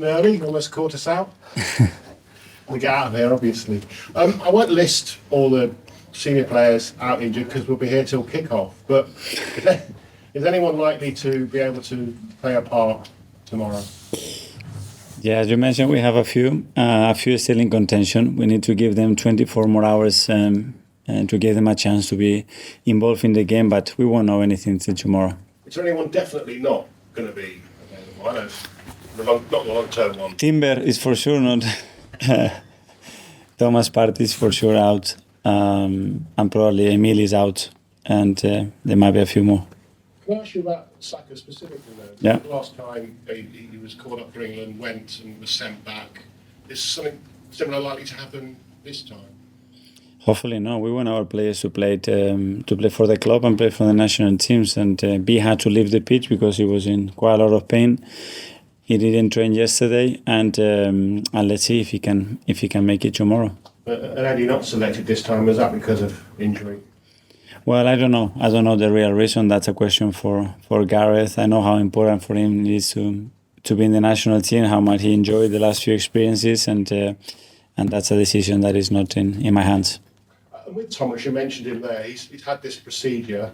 Early, almost caught us out. We get out of here, obviously. I won't list all the senior players out injured because we'll be here till kick-off. But is anyone likely to be able to play a part tomorrow? Yeah, as you mentioned, we have a few still in contention. We need to give them 24 more hours and to give them a chance to be involved in the game, but we won't know anything till tomorrow. Is there anyone definitely not going to be available? I know, not the long-term one. Timber is for sure not. Thomas Partey is for sure out, and probably Emil is out, and there might be a few more. Can I ask you about Saka specifically, though? Yeah. The last time he was called up for England, went and was sent back. Is something similar likely to happen this time? Hopefully no. We want our players to play for the club and play for the national teams. And B had to leave the pitch because he was in quite a lot of pain. He didn't train yesterday, and let's see if he can make it tomorrow. And had he not selected this time, was that because of injury? Well, I don't know. I don't know the real reason. That's a question for Gareth. I know how important for him it is to be in the national team, how much he enjoyed the last few experiences, and that's a decision that is not in my hands. With Thomas, you mentioned him there. He's had this procedure.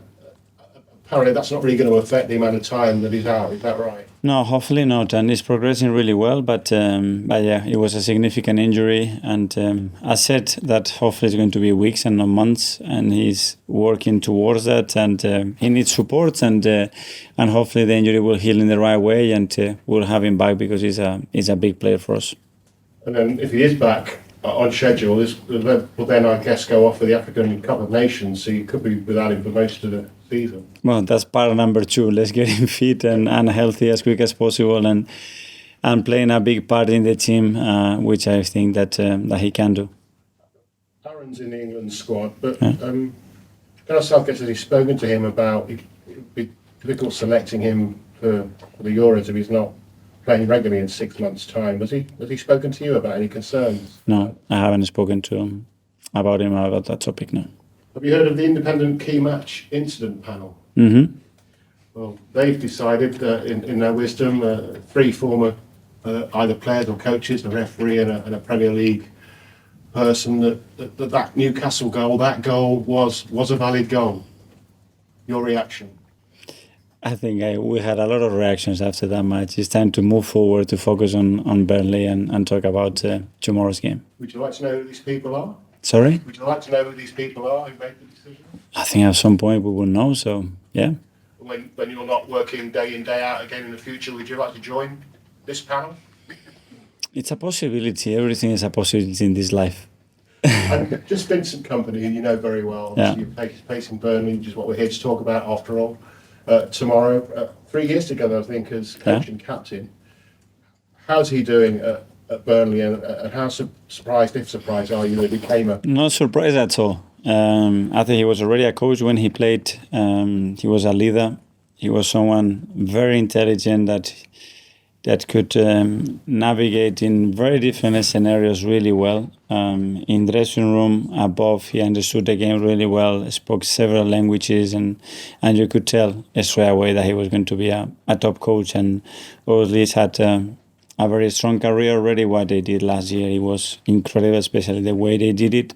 Apparently, that's not really going to affect the amount of time that he's out. Is that right? No, hopefully not, and he's progressing really well. But yeah, it was a significant injury, and I said that hopefully it's going to be weeks and not months, and he's working towards that. And he needs support, and hopefully the injury will heal in the right way, and we'll have him back because he's a big player for us. And then if he is back on schedule, will then I guess go off for the African Cup of Nations, so you could be without him for most of the season. Well, that's part number 2. Let's get him fit and healthy as quick as possible, and playing a big part in the team, which I think that he can do. Aaron's in the England squad, but Gareth Southgate says he's spoken to him about it would be difficult selecting him for the Euros if he's not playing regularly in 6 months' time. Has he spoken to you about any concerns? No, I haven't spoken to him about that topic, no. Have you heard of the independent key match incident panel? Mm-hmm. Well, they've decided in their wisdom, 3 former either players or coaches, a referee and a Premier League person, that Newcastle goal, that goal was a valid goal. Your reaction? I think we had a lot of reactions after that match. It's time to move forward, to focus on Burnley and talk about tomorrow's game. Would you like to know who these people are? Sorry? Would you like to know who these people are who made the decision? I think at some point we will know, so yeah. When you're not working day in, day out again in the future, would you like to join this panel? It's a possibility. Everything is a possibility in this life. And just Vincent Kompany, who you know very well. Yeah. You're facing Burnley, which is what we're here to talk about after all. Tomorrow, 3 years together, I think, as coach and captain. How's he doing at Burnley, and how surprised are you that he became a... Not surprised at all. I think he was already a coach when he played. He was a leader. He was someone very intelligent that could navigate in very different scenarios really well. In dressing room, above, he understood the game really well, spoke several languages, and you could tell straight away that he was going to be a top coach, and obviously he's had a very strong career already. What they did last year, it was incredible, especially the way they did it.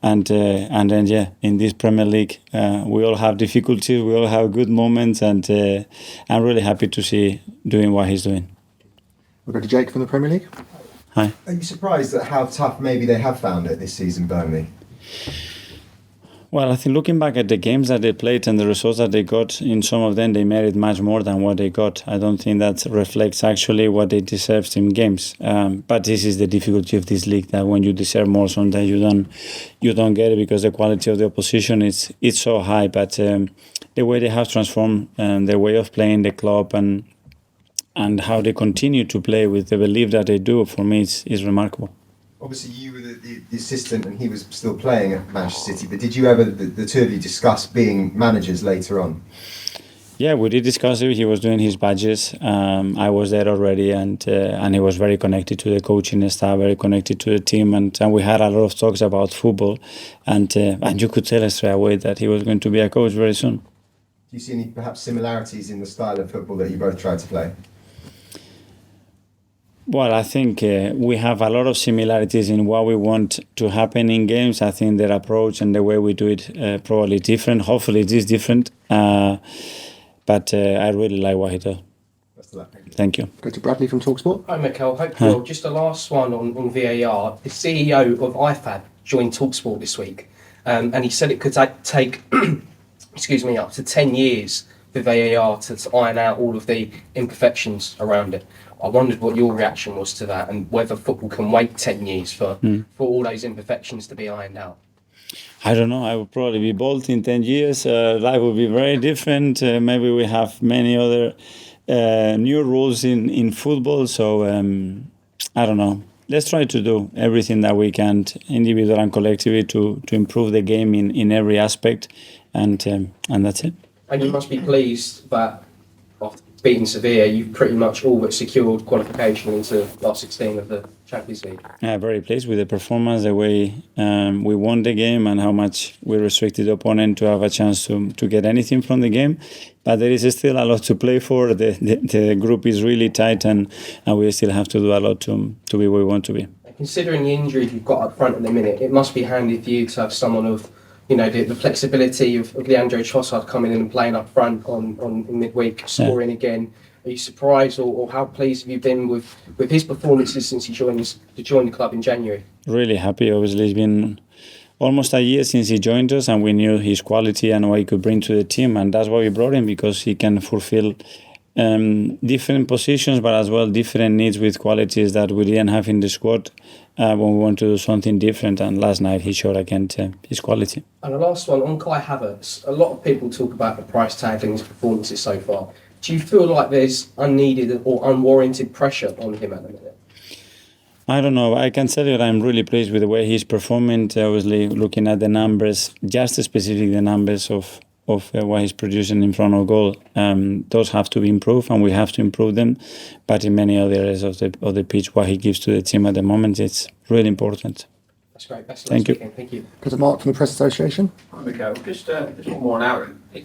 And then, yeah, in this Premier League, we all have difficulties, we all have good moments, and I'm really happy to see doing what he's doing. We'll go to Jake from the Premier League. Hi. Are you surprised at how tough maybe they have found it this season, Burnley? Well, I think looking back at the games that they played and the results that they got, in some of them they merit much more than what they got. I don't think that reflects actually what they deserved in games. But this is the difficulty of this league, that when you deserve more, sometimes you don't get it because the quality of the opposition is so high. But the way they have transformed their way of playing the club and how they continue to play with the belief that they do, for me, is remarkable. Obviously, you were the assistant and he was still playing at Manchester City, but did you ever, the two of you, discuss being managers later on? Yeah, we did discuss it. He was doing his badges. I was there already, and he was very connected to the coaching staff, very connected to the team, and we had a lot of talks about football, and you could tell straight away that he was going to be a coach very soon. Do you see any perhaps similarities in the style of football that you both tried to play? Well, I think we have a lot of similarities in what we want to happen in games. I think their approach and the way we do it probably different. Hopefully it is different. But I really like what he does. Thank you. Go to Bradley from TalkSport. Hi, Mikel. Hope you're well. Just the last one on VAR. The CEO of IFAB joined TalkSport this week, and he said it could take excuse me, up to 10 years for VAR to iron out all of the imperfections around it. I wondered what your reaction was to that, and whether football can wait 10 years for all those imperfections to be ironed out. I don't know. I would probably be bold in 10 years. Life would be very different. Maybe we have many other new rules in football. So I don't know. Let's try to do everything that we can, individual and collectively, to improve the game in every aspect. And that's it. And you must be pleased that after beating Sevilla, you've pretty much all but secured qualification into last 16 of the Champions League. Yeah, very pleased with the performance, the way we won the game, and how much we restricted the opponent to have a chance to get anything from the game. But there is still a lot to play for. The group is really tight, and we still have to do a lot to be where we want to be. Considering the injuries you've got up front at the minute, it must be handy for you to have someone of the flexibility of Leandro Trossard coming in and playing up front on midweek, scoring again. Are you surprised, or how pleased have you been with his performances since he joined the club in January? Really happy. Obviously, it's been almost a year since he joined us, and we knew his quality and what he could bring to the team, and that's why we brought him, because he can fulfill different positions, but as well different needs with qualities that we didn't have in the squad when we want to do something different. And last night he showed again his quality. And the last one on Kai Havertz. A lot of people talk about the price tag and his performances so far. Do you feel like there's unneeded or unwarranted pressure on him at the minute? I don't know. I can tell you that I'm really pleased with the way he's performing. Obviously, looking at the numbers, just specifically the numbers of what he's producing in front of goal, those have to be improved, and we have to improve them. But in many other areas of the pitch, what he gives to the team at the moment, it's really important. That's great. Best of luck Thank you. weekend. Thank you. Go to Mark from the Press Association. Hi, Mikel. Just one more on Aaron. If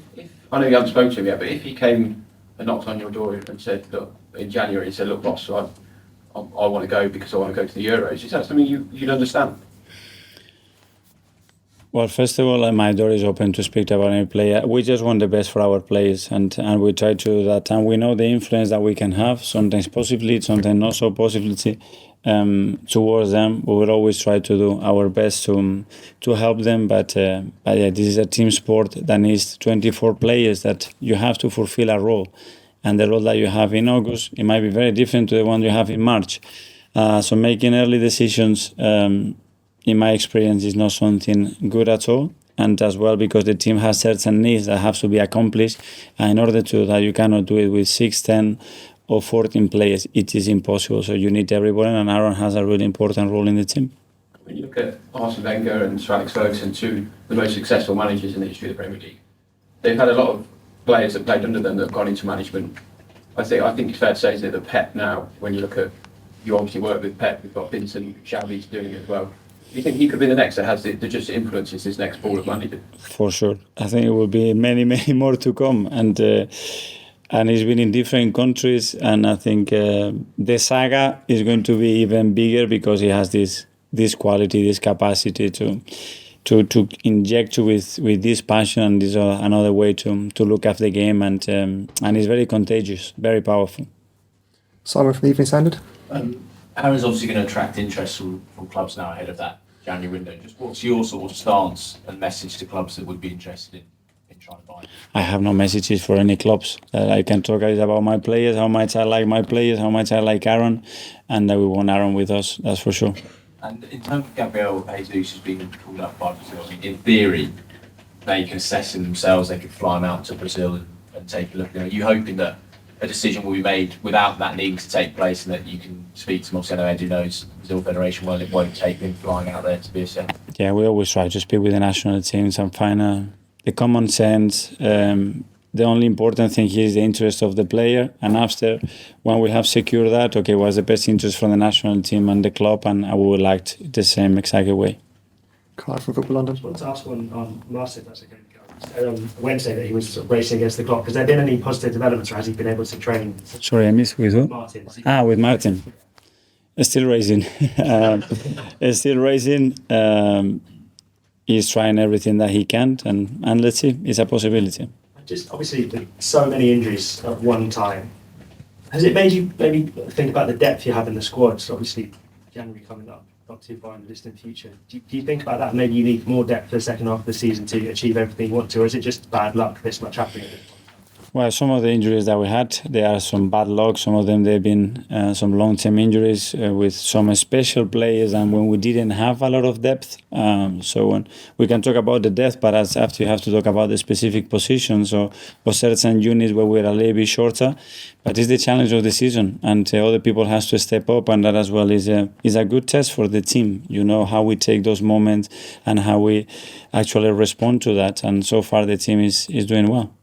I know you haven't spoken to him yet, but if he came and knocked on your door and said, look, in January, he said, look, boss, I want to go because I want to go to the Euros, is that something you'd understand? Well, first of all, my door is open to speak about any player. We just want the best for our players, and we try to do that. And we know the influence that we can have, sometimes positively, sometimes not so positively, towards them. We will always try to do our best to help them. But yeah, this is a team sport that needs 24 players that you have to fulfill a role. And the role that you have in August, it might be very different to the one you have in March. So making early decisions, in my experience, is not something good at all. And as well, because the team has certain needs that have to be accomplished. And in order to do that, you cannot do it with 6, 10 or 14 players. It is impossible. So you need everybody, and Aaron has a really important role in the team. When you look at Arsene Wenger and Sir Alex Ferguson, two the most successful managers in the history of the Premier League, they've had a lot of players that played under them that have gone into management. I think it's fair to say that Pep now, when you look at, you obviously work with Pep, we've got Vincent Kompany doing it as well. Do you think he could be the next that has that just influences his next ball of manager? For sure. I think it will be many, many more to come. And he's been in different countries. And I think the saga is going to be even bigger because he has this quality, this capacity to inject you with this passion. And this is another way to look after the game. And it's very contagious, very powerful. Simon from the Evening Standard. Aaron's obviously going to attract interest from clubs now ahead of that January window. Just what's your sort of stance and message to clubs that would be interested in trying to buy him? I have no messages for any clubs. I can talk about my players, how much I like my players, how much I like Aaron, and that we want Aaron with us, that's for sure. And in terms of Gabriel Jesus, who's been called up by Brazil, I mean, in theory, they can assess him themselves, they could fly him out to Brazil and take a look. Are you hoping that a decision will be made without that needing to take place, and that you can speak to Marcelo Ed, who knows Brazil Federation well, it won't take him flying out there to be assessed? Yeah, we always try to speak with the national teams and find the common sense. The only important thing here is the interest of the player, and after, when we have secured that, okay, what's the best interest from the national team and the club, and I would like the same exact way. Clive from Football London. I want to ask on Martin, that's okay. On Wednesday that he was sort of racing against the clock. Has there been any positive developments, or has he been able to train? Sorry, I missed with who? Martin. With Martin. It's still racing. It's still racing. He's trying everything that he can, and let's see, it's a possibility. Just obviously so many injuries at one time. Has it made you maybe think about the depth you have in the squad? So obviously January coming up, not too far in the distant future. Do you think about that? Maybe you need more depth for the second half of the season to achieve everything you want to, or is it just bad luck this much happening at this point? Well, some of the injuries that we had, there are some bad luck. Some of them, they've been some long-term injuries with some special players, and when we didn't have a lot of depth. So when we can talk about the depth, but as after you have to talk about the specific positions or certain units where we're a little bit shorter. But it's the challenge of the season, and other people has to step up, and that as well is a good test for the team. You know how we take those moments and how we actually respond to that. And so far, the team is doing well.